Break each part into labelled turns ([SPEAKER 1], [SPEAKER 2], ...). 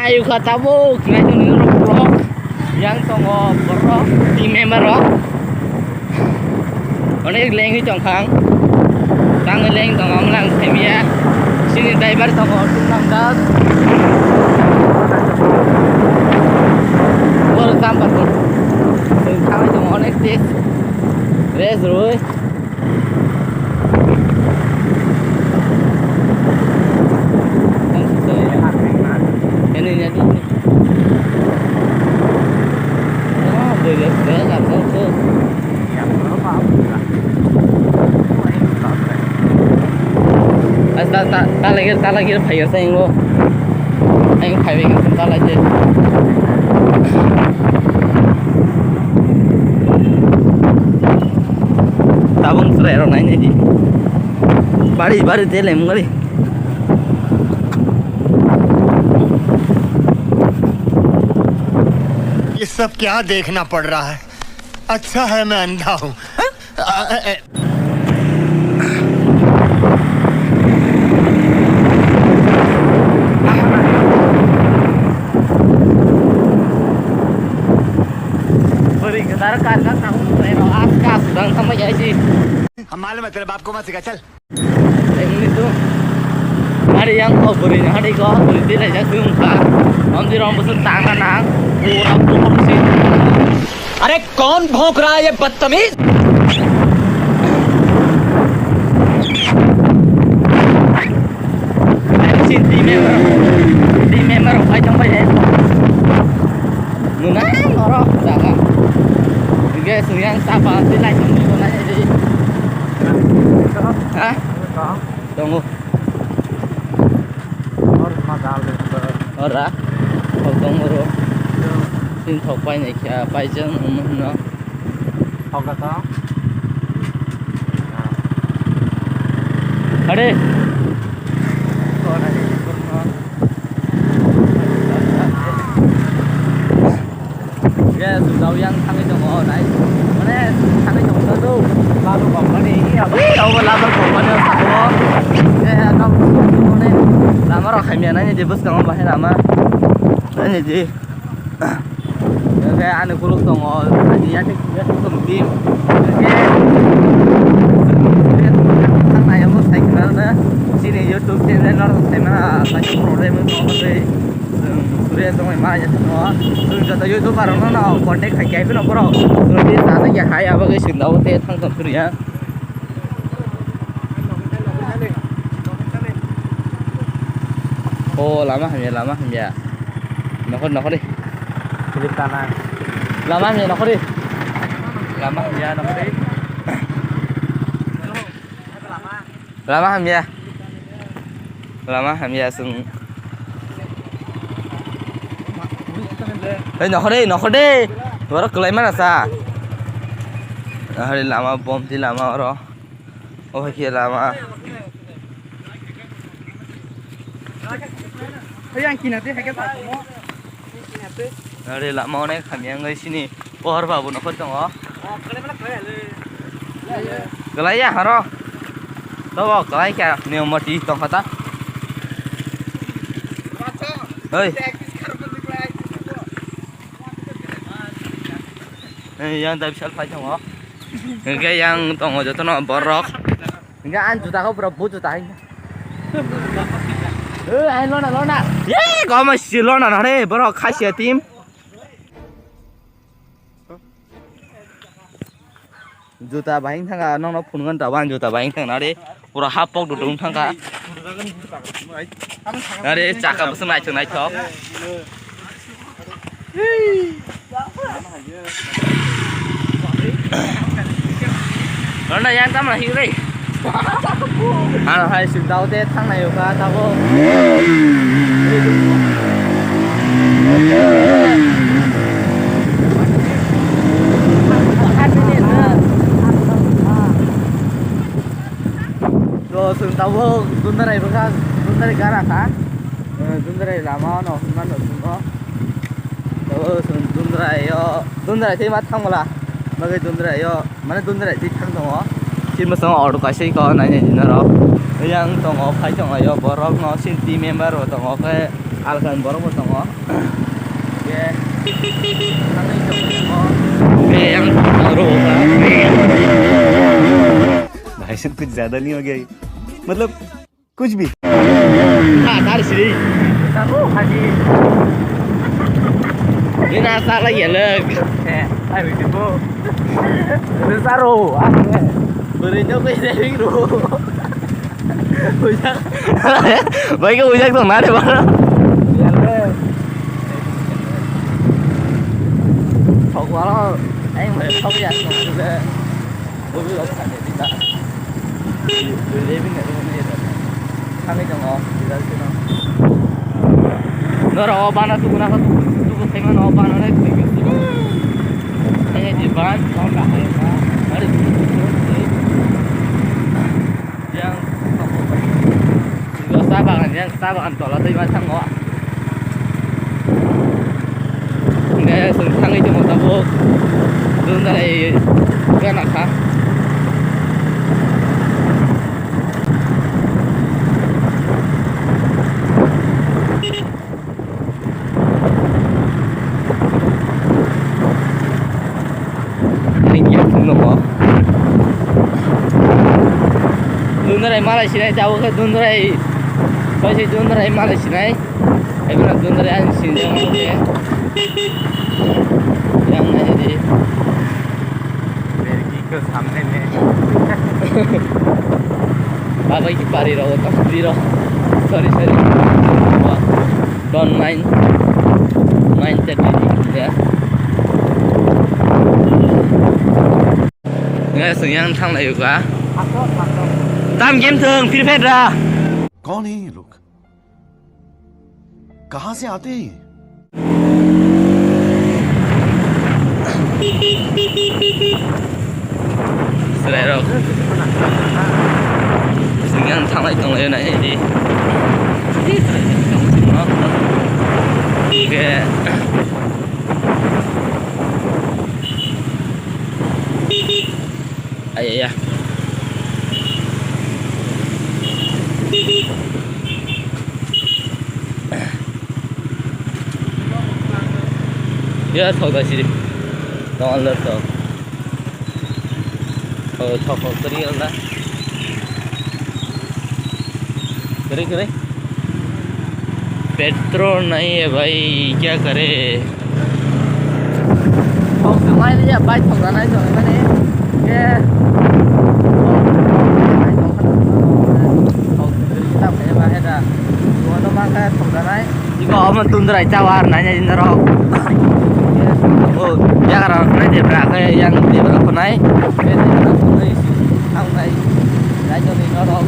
[SPEAKER 1] Ayo katamu, kira itu nih rock yang tunggu berok di member rock. Ini lagi congkang, tanggal lagi tunggu melang semia. Sini driver tunggu tunang das. Baru sampai tuh. Kami tunggu next day. Rest rồi. Cái này nha chú. Đó, rồi để làm sao cơ. Ta lagi phải cái xe luôn. Anh phải về cái ta lại chứ. Tabung serai orang lain jadi. Bari tele mungkin.
[SPEAKER 2] ये सब क्या देखना पड़ रहा है अच्छा है मैं अंधा हूँ
[SPEAKER 1] Beri kita rekan kamu aska sedang sama ya sih.
[SPEAKER 2] हम मालूम है तेरे बाप को मत सिखा चल
[SPEAKER 1] Ini tuh hari yang kau beri hari kau beri tidak jadi muka. Nanti orang besar tangan nang, orang pun sih.
[SPEAKER 3] अरे कौन भौंक रहा है ये बदतमीज
[SPEAKER 1] Xin di member phải trong bây giờ. Người nói nó đó, jangan. Cái sự yang siapa sih lại trong ini nanya jadi. Hah? Tunggu. Ora. Không tunggu rồi. Xin thọc bay này kìa, bay chân nó.
[SPEAKER 4] Học là có.
[SPEAKER 1] Ở đây. Cái sự đầu yang thằng cái chồng ở đấy. Mana thằng cái chồng đó đâu.
[SPEAKER 4] Lalu bọc nó đi hiểu.
[SPEAKER 1] Đâu mà làm được của nó sao đó. Cái nó không này. Làm nó khai miệng này gì bớt cái nó hay làm á. Đấy gì. Cái anh được lúc tông ở gì á cái tông tim. Cái thằng này ông sai cái đó. Sini YouTube channel nó xem là cái problem nó đây. Sudah tong mai ya semua. Sudah kata YouTube baru nó contact khai cái nó bro. Sudah dia sana ya hai apa cái sự đầu tiên thằng tầm sudah ya. Oh lama ya. Nó đi.
[SPEAKER 4] Philip Tana.
[SPEAKER 1] Lama ya nó đi. Lama ya nó đi. Lama ya sung. Nó đi. Nó kelai mana sa? Hari lama bom ti lama ro. Oh kia lama.
[SPEAKER 4] Yang kina tu hay cái tao cũng.
[SPEAKER 1] Hari lama này kami yang ngay sini. Pohar babu nó phật trong đó. Kelai ya haro. Đâu kelai kya nhiều mà tí trong phật á. Ơi. Yang tadi bisa fight trong đó. Cái yang tong ở chỗ nó borok. Cái anh chúng ta có berapa chúng ta. Anh lo nè. Yeah, có mà xì lo nè đấy, borok khai xì tim. Juta bánh thằng à nó phun ngon tàu ban juta bánh thằng nó đi. Pura hapok đủ đúng thằng cả. Nó đi chặt cả bớt này trường này chó. Nó này anh tắm là hiu đi. Anh hay sự đầu tiên thằng này qua tao vô. Rồi sừng tao vô, tuần này vừa ra, tuần này cá là cá. Tuần này làm nó nó sừng đó. Rồi sừng tuần này thì mắt thằng là. Mà cái tuần này yo, mana tuần này thì thằng đó. Chỉ mà xong ở đâu cái gì có này gì nữa đó. yang tongo pai tongo yo borok no sin team member ro tongo ke alkan borok tongo ye tangi tongo ke yang ro
[SPEAKER 5] भाई साहब कुछ ज्यादा नहीं हो गया ये? मतलब कुछ भी
[SPEAKER 1] ah tadi sini tahu haji ini salah ya leg ayo itu besar ro berinya ke sini ro ujak baik ke ujak tuh nade bang ya leg học quá lo anh phải không nhận được cái đối với ông thành thì ta từ đây bên này không biết được thằng ấy chẳng ngó thì ra thế nào nó rồi ban nó tu có thấy mà nó ban nó đấy thì cái gì ban con cả hay mà nó được yang juga sabakan tolak dari macam ngó nghe sừng thăng đi cho một tàu vô đường đây cái nào khác anh kiếm không được hả đường đây Malaysia này cháu cái đường đây coi chứ đường đây Malaysia này em là đường đây anh xin cho nó thế yang này jadi
[SPEAKER 4] Pergi ke सामने में
[SPEAKER 1] apa iki pari ro tak biro sorry don't mind tadi ya nghe sự nhân thằng này quá tam kiếm thường phi phết ra
[SPEAKER 6] कौन है ये लोग कहां से आते हैं ये?
[SPEAKER 1] Selain rồi Sehingga thằng này tổng này gì ok ai ya ya thôi ta sih tao ăn lợn rồi thọc kering lah kering petrol नहीं है भाई क्या करे không từ mai đi bay thòng ra này rồi này cái không kita phải bay hết à nó mang cái thòng ra này chỉ có mà tuân ra chawar nanya di nerok oh ya karena ini dia berapa yang dia berapa naik ini thằng này đã cho nên nó đâu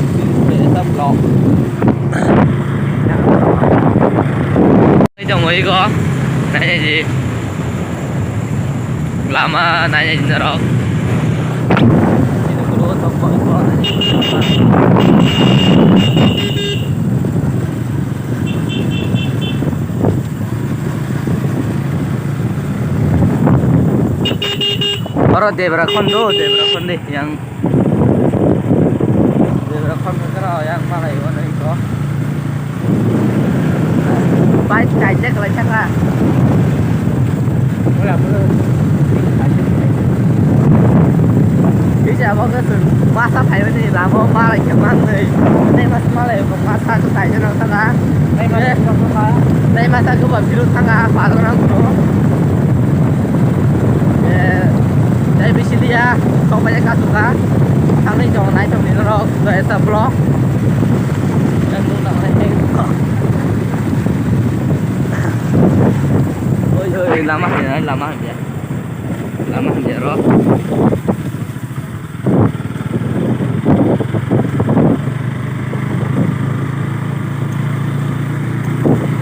[SPEAKER 1] để tập lọt cái chồng ấy có này gì làm này gì đó itu kedua toko itu baru Debra Kondo yang Debra Kondo yang Malaysia itu baik saja kalau cakap bây giờ có cái sự massage phải cái gì làm không ba lại chẳng ăn thì đây massage cũng massage cái tay cho nó thằng á đây massage cứ bảo virus thằng á phá nó cũng đây bị xí lia không phải cái suka thằng này chọn này trong này nó rồi sẽ block dan tu nak naik ôi lama ya roh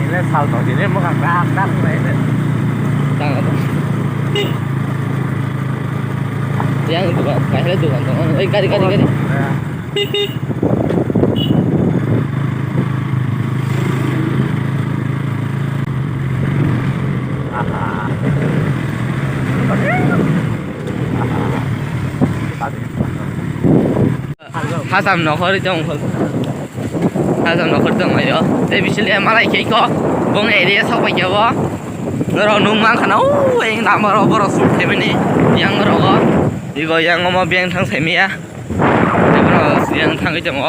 [SPEAKER 4] ini salto jadi mau ngangkat ini
[SPEAKER 1] tăng apa yang itu kan kayak itu kan kali Hasam nó hơi trong 하서 너 그랬던 거요. 데비실에 말아이게 이거 봉에 이래 서봐요. 너로 눈만 가나 오 eng 나무로 벌어 술 때문에 양으로 이거 양어머 비행탕 셈이야. 이거 비행탕 cái chồng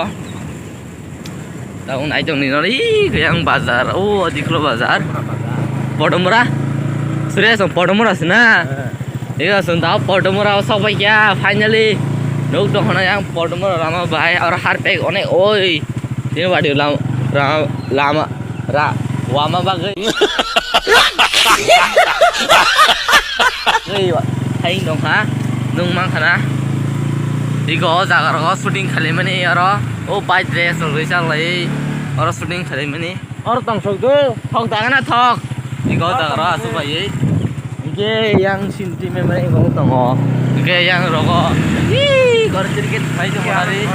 [SPEAKER 1] tao nãy chồng nó đi cái yang bazar oh di klo bazar Podomura sudah sang Podomura sana 이거 sunta Podomura sampai ya finally nuk dong hana yang Podomura lama bahai और हर पे अनेक ओय ini बाड़ी lama wama bagai gầy hay dong ha nung mang khana 이거 자가로 슈팅 칼리마니 알아 오 바이 드레스 올리살래 알아 슈팅 칼리마니 알아 땅속도 턱 당하나 턱 이거 자가로 아스바이 이게 양 신티 메모리 이거 땅어 이게 양 로고 이 거르지게 파이 좀 하리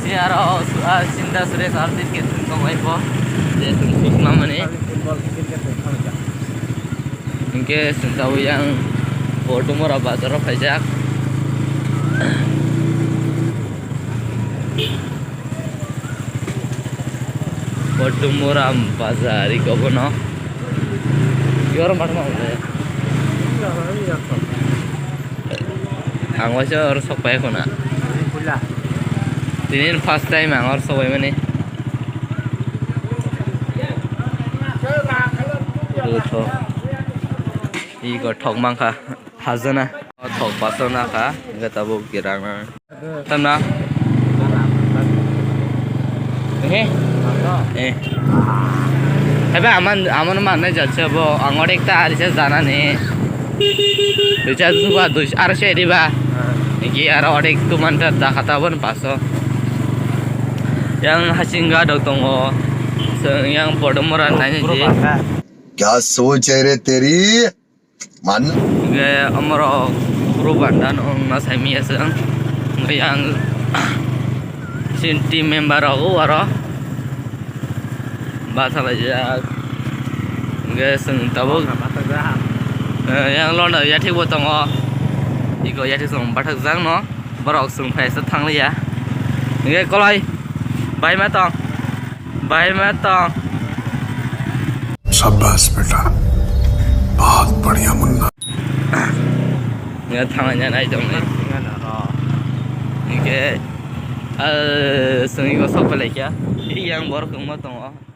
[SPEAKER 1] 시아로 아 신다 수레 살티게 tung 와이포 제 tumsuk나마니 이게 신다우 양 보르모라 바자로 파이작 Podomura bazar iko bono yoro marma ule ang wasa or sokpai kona tinin first time ang or sokpai mane to iko thok mangkha hazana thok pasona kha gatabo kirang tamna 해봐 아무는 만나 자체 뭐 앙어렉다 아리세 자나네 도자 수가 도 아르세 리바 이게 아라 어렉 투만다 다 카타본 봤어 yang hasinga doktongo yang Podomura nanya ji
[SPEAKER 6] क्या सोच है रे तेरी मन
[SPEAKER 1] ge amaro guru bandan ong nasami asang yang sin team member aku aro bahasa aja ge seng tabu yang lo ya thik bo tongo iko ya thik song bathak jang no borok sung phai sa thang le ya ge kolai bai ma tong
[SPEAKER 6] शाबाश बेटा बहुत बढ़िया Munna
[SPEAKER 1] ge thang nya nai dong ge sung iko sok pale kya yang borok ma tongo